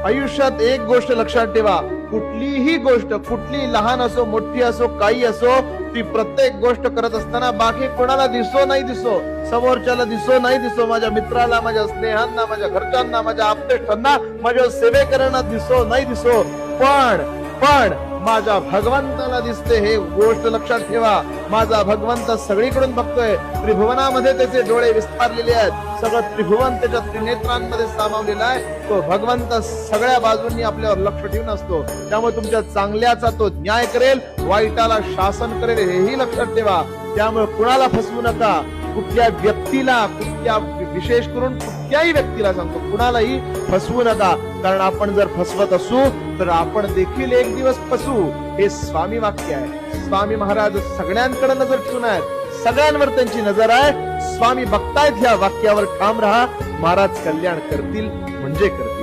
आयुष्यात एक गोष्ट लक्षात ठेवा, कुठलीही गोष्ट, कुठली लहान असो मोठी असो काही असो, ती प्रत्येक गोष्ट करत असताना बाकी कोणाला दिसो नाही दिसो, समोरच्याला दिसो नाही दिसो, माझ्या मित्राला, माझ्या स्नेहांना, माझ्या घरच्यांना, माझ्या आप्तेष्टांना, माझ्या सेवेकरांना दिसो नाही दिसो, पण माझ्या भगवंताला दिसते, हे गोष्ट लक्षात ठेवा. माझा भगवंत सगळीकडून बघतोय, त्रिभुवनामध्ये त्याचे डोळे विस्तारलेले आहेत, सगळं त्रिभुवन त्याच्या त्रिनेत्रांमध्ये सामावलेला आहे. तो भगवंत सगळ्या बाजूंनी आपल्यावर लक्ष ठेवून असतो. त्यामुळे तुमच्या चांगल्याचा तो न्याय करेल, वाईटाला शासन करेल, हेही लक्षात ठेवा. त्यामुळे कुणाला फसवू नका, कुठल्या व्यक्तीला, कुठल्या विशेष करून कुठल्याही व्यक्तीला सांगतो, कुणालाही फसवू नका. कारण आपण जर फसवत असू तर आपण देखील एक दिवस फसू. हे स्वामी वाक्य आहे. स्वामी महाराज सगळ्यांकडे नजर ठेवून आहेत, सगळ्यांवर त्यांची नजर आहे. स्वामी बघतायत, ह्या वाक्यावर ठाम राहा. महाराज कल्याण करतील म्हणजे करतील.